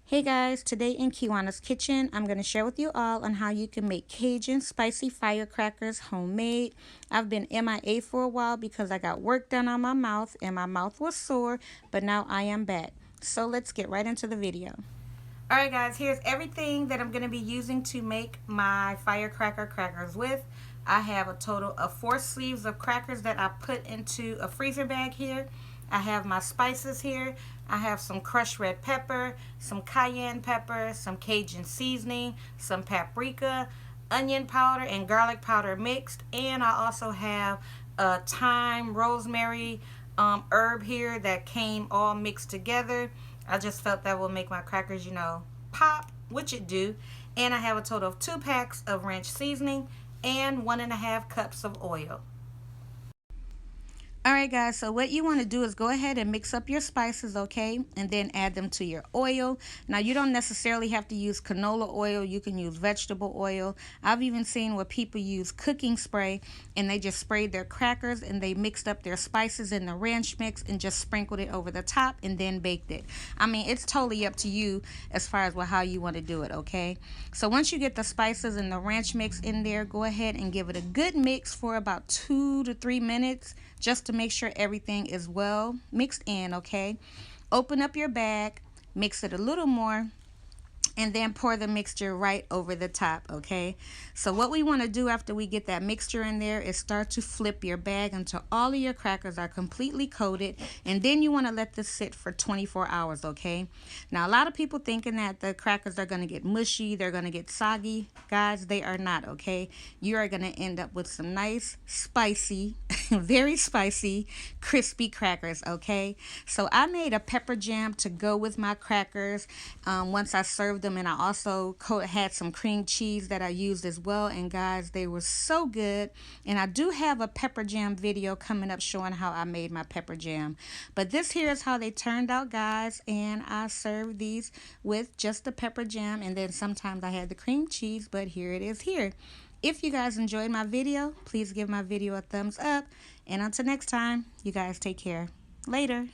Hey guys, today in Kiwanna's kitchen, I'm going to share with you all on how you can make Cajun spicy firecrackers homemade. I've been MIA for a while because I got work done on my mouth and my mouth was sore, but now I am back. So let's get right into the video. Alright guys, here's everything that I'm going to be using to make my firecracker crackers with. I have a total of 4 sleeves of crackers that I put into a freezer bag here. I have my spices here. I have some crushed red pepper, some cayenne pepper, some Cajun seasoning, some paprika, onion powder, and garlic powder mixed. And I also have thyme, rosemary, herb here that came all mixed together. I just felt that will make my crackers, pop, which it do. And I have a total of 2 packs of ranch seasoning and 1.5 cups of oil. Alright guys, so what you want to do is go ahead and mix up your spices, okay? And then add them to your oil. Now you don't necessarily have to use canola oil. You can use vegetable oil. I've even seen where people use cooking spray and they just sprayed their crackers and they mixed up their spices in the ranch mix and just sprinkled it over the top and then baked it. I mean, it's totally up to you as far as how you want to do it, okay? So once you get the spices and the ranch mix in there, go ahead and give it a good mix for about 2 to 3 minutes just to make sure everything is well mixed in, okay? Open up your bag, mix it a little more, and then pour the mixture right over the top, okay? So what we want to do after we get that mixture in there is start to flip your bag until all of your crackers are completely coated, and then you want to let this sit for 24 hours, okay? Now, a lot of people thinking that the crackers are going to get mushy, they're going to get soggy. Guys, they are not, okay? You are going to end up with some nice, spicy, very spicy, crispy crackers, okay? So I made a pepper jam to go with my crackers once I served them, and I also had some cream cheese that I used as well, and guys, they were so good. And I do have a pepper jam video coming up showing how I made my pepper jam, but this here is how they turned out, guys. And I served these with just the pepper jam, and then sometimes I had the cream cheese, but here it is here. If you guys enjoyed my video, please give my video a thumbs up, and until next time, you guys take care. Later.